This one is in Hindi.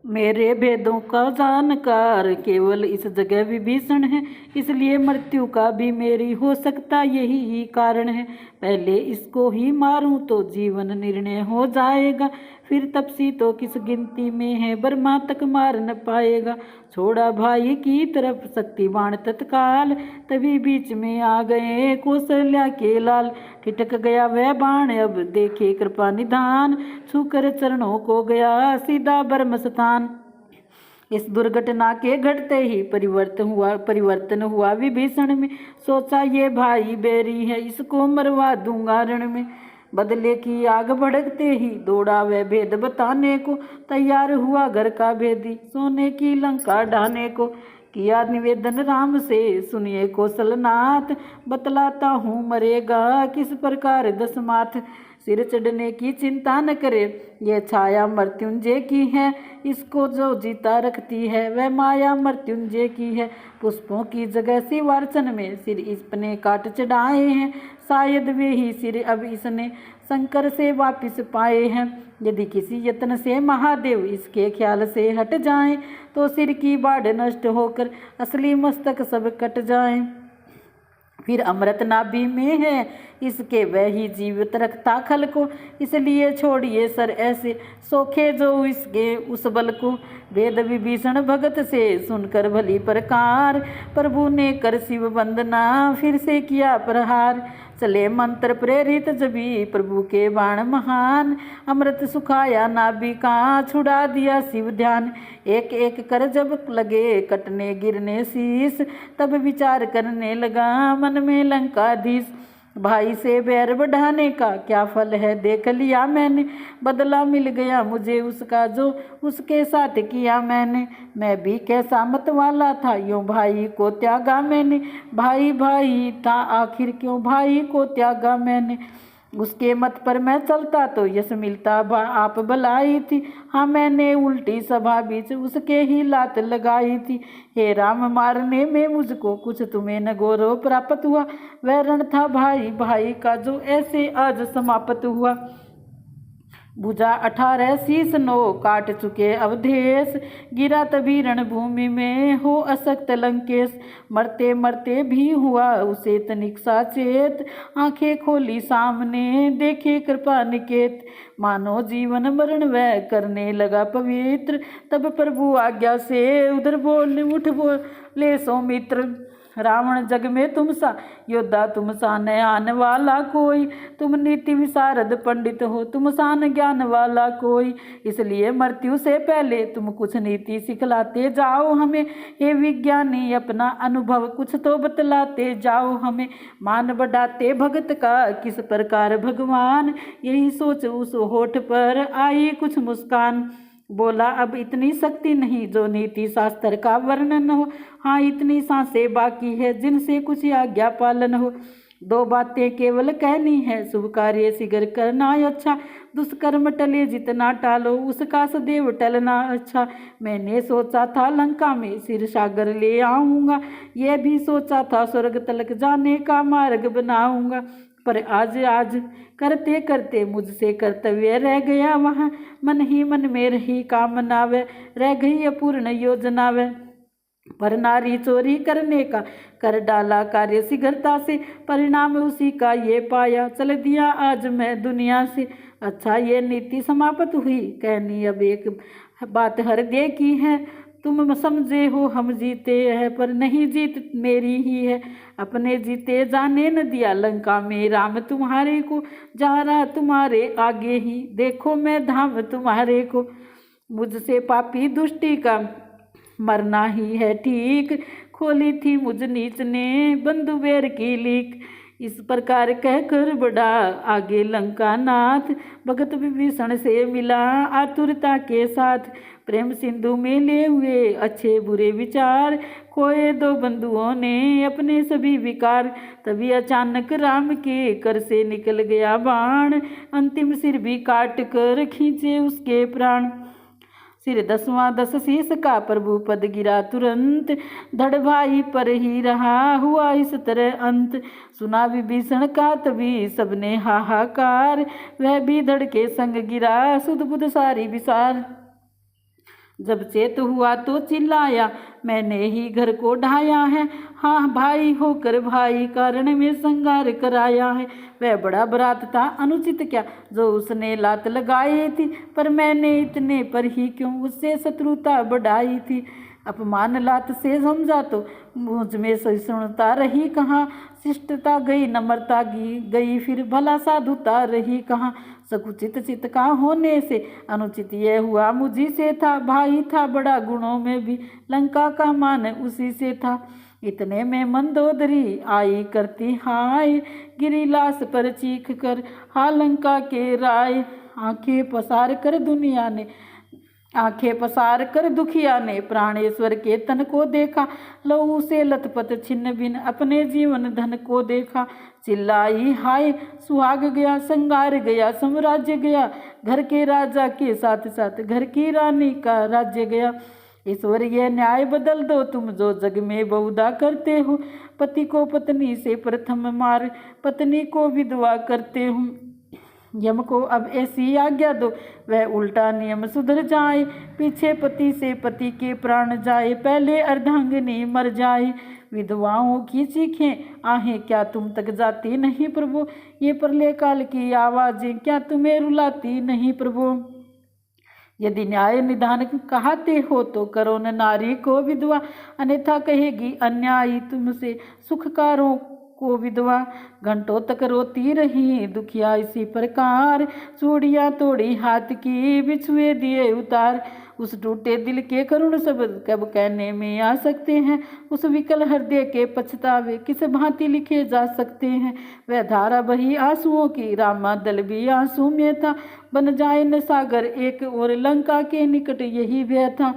मेरे भेदों का जानकार केवल इस जगह विभीषण है, इसलिए मृत्यु का भी मेरी हो सकता यही ही कारण है। पहले इसको ही मारूं तो जीवन निर्णय हो जाएगा, फिर तपसी तो किस गिनती में है, ब्रह्मा तक मार न पाएगा। छोड़ा भाई की तरफ शक्तिवान तत्काल, तभी बीच में आ गए कौशल्या के लाल। ठिठक गया वह बाण, अब देखे कृपा निधान, छूकर चरणों को गया सीधा ब्रह्म स्थान। इस दुर्घटना के घटते ही परिवर्तन हुआ विभीषण में। सोचा ये भाई बैरी है, इसको मरवा दूंगा रण में। बदले की आग भड़कते ही दौड़ा वह भेद बताने को, तैयार हुआ घर का भेदी सोने की लंका ढाने को। किया निवेदन राम से, सुनिए कौशलनाथ, बतलाता हूँ मरेगा किस प्रकार दशमाथ। सिर चढ़ने की चिंता न करे, यह छाया मृत्युंजय की है, इसको जो जीता रखती है वह माया मृत्युंजय की है। पुष्पों की जगह शिवार्चन में सिर इसने काट चढ़ाए हैं, शायद वे ही सिर अब इसने शंकर से वापिस पाए हैं। यदि किसी यत्न से महादेव इसके ख्याल से हट जाएं, तो सिर की बाढ़ नष्ट होकर असली मस्तक सब कट जाएं। फिर अमृत नाभि में है इसके, वह ही जीवित रखता खल को, इसलिए छोड़िए सर ऐसे सोखे जो इसके उस बल को। वेद विभीषण भगत से सुनकर भली प्रकार, प्रभु ने कर शिव वंदना फिर से किया प्रहार। चले मंत्र प्रेरित जबी प्रभु के बाण महान, अमृत सुखाया नाभि का छुड़ा दिया शिव ध्यान। एक एक कर जब लगे कटने गिरने शीश, तब विचार करने लगा मन में लंकाधीश। भाई से बैर बढ़ाने का क्या फल है देख लिया मैंने, बदला मिल गया मुझे उसका जो उसके साथ किया मैंने। मैं भी कैसा मत वाला था, यूँ भाई को त्यागा मैंने, भाई भाई था आखिर क्यों भाई को त्यागा मैंने। उसके मत पर मैं चलता तो यश मिलता आप भलाई थी, हाँ मैंने उल्टी सभा बीच उसके ही लात लगाई थी। हे राम मारने में मुझको कुछ तुम्हें न गौरव प्राप्त हुआ, वह रण था भाई भाई का जो ऐसे आज समाप्त हुआ। भुजा 18 शीस 9 काट चुके अवधेश, गिरा तभी रणभूमि में हो असक्त लंकेश। मरते मरते भी हुआ उसे तनिक साचेत, आंखें खोली सामने देखे कृपा निकेत। मानो जीवन मरण वह करने लगा पवित्र, तब प्रभु आज्ञा से उधर उठ बोले सौमित्र। रावण जग में तुम सा योद्धा, तुम सा न आने वाला कोई, तुम नीति विशारद पंडित हो, तुम सान ज्ञान वाला कोई। इसलिए मृत्यु से पहले तुम कुछ नीति सिखलाते जाओ हमें, हे विज्ञानी अपना अनुभव कुछ तो बतलाते जाओ हमें। मान बढ़ाते भगत का किस प्रकार भगवान, यही सोच उस होठ पर आई कुछ मुस्कान। बोला अब इतनी शक्ति नहीं जो नीति शास्त्र का वर्णन हो, हाँ इतनी सांसें बाकी है जिनसे कुछ आज्ञा पालन हो। 2 बातें केवल कहनी है, शुभ कार्य शीघ्र करना अच्छा, दुष्कर्म टले जितना टालो उसका सदैव टलना अच्छा। मैंने सोचा था लंका में सिर सागर ले आऊँगा, यह भी सोचा था स्वर्ग तलक जाने का मार्ग बनाऊँगा, पर आज करते करते मुझसे कर्तव्य रह गया वहाँ। मन ही मन में रही कामना वे, रह गई अपूर्ण योजना वे। पर नारी चोरी करने का कर डाला कार्य शीघ्रता से, परिणाम उसी का ये पाया, चल दिया आज मैं दुनिया से। अच्छा ये नीति समाप्त हुई, कहनी अब एक बात हृदय की है। तुम समझे हो हम जीते हैं, पर नहीं जीत मेरी ही है। अपने जीते जाने न दिया लंका में राम तुम्हारे को, जा रहा तुम्हारे आगे ही देखो मैं धाम तुम्हारे को। मुझसे पापी दुष्टि का मरना ही है ठीक, खोली थी मुझ नीच ने बंधुबेर की लीक। इस प्रकार कहकर बढ़ा आगे लंका नाथ, भगत विभीषण से मिला आतुरता के साथ। प्रेम सिंधु में ले हुए अच्छे बुरे विचार, खोए 2 बंधुओं ने अपने सभी विकार। तभी अचानक राम के कर से निकल गया बाण, अंतिम सिर भी काट कर खींचे उसके प्राण। सिर 10वां 10 शीस का प्रभु पद गिरा तुरंत, धड़ भाई पर ही रहा हुआ इस तरह अंत। सुना विभीषण का तभी सबने हाहाकार, वह भी धड़ के संग गिरा सुध बुध सारी विसार। जब चेत हुआ तो चिल्लाया, मैंने ही घर को ढाया है। हाँ भाई होकर भाई कारण में संगार कराया है। वह बड़ा बरात था अनुचित क्या जो उसने लात लगाई थी, पर मैंने इतने पर ही क्यों उससे शत्रुता बढ़ाई थी। अपमान लात से समझा तो मुझ में सहिष्णुता रही कहाँ, शिष्टता गई नम्रता गई फिर भला साधुता रही कहाँ। सकुचित चित्त का होने से अनुचित यह हुआ मुझी से था, भाई था बड़ा गुणों में भी लंका का मान उसी से था। इतने में मंदोदरी आई करती हाय, गिरी लाश पर चीख कर हा लंका के राय। आंखें पसार कर दुखिया ने प्राणेश्वर के तन को देखा, लहू से लथपथ छिन्न भिन्न अपने जीवन धन को देखा। चिल्लाई हाय सुहाग गया संगार गया साम्राज्य गया, घर के राजा के साथ साथ घर की रानी का राज्य गया। ईश्वर यह न्याय बदल दो तुम जो जग में बहुधा करते हो, पति को पत्नी से प्रथम मार पत्नी को विधवा करते हो। यम को अब ऐसी आज्ञा दो वह उल्टा नियम सुधर जाए, पीछे पति से पति के प्राण जाए पहले अर्धांगिनी मर जाए। विधवाओं की चीखें आहें क्या तुम तक जाती नहीं प्रभु, ये प्रलय काल की आवाजें क्या तुम्हें रुलाती नहीं प्रभु। यदि न्याय निदान कहते हो तो करो न नारी को विधवा, अन्यथा कहेगी अन्यायी तुमसे सुखकारों को विधवा। घंटों तक रोती रही दुखिया इसी प्रकार, चूड़ियाँ तोड़ी हाथ की बिछुए दिए उतार। उस टूटे दिल के करुण शब्द कब कहने में आ सकते हैं, उस विकल हृदय के पछतावे किस भांति लिखे जा सकते हैं। वह धारा बही आंसुओं की रामा दल भी आंसू में था, बन जाए न सागर एक और लंका के निकट यही भय था।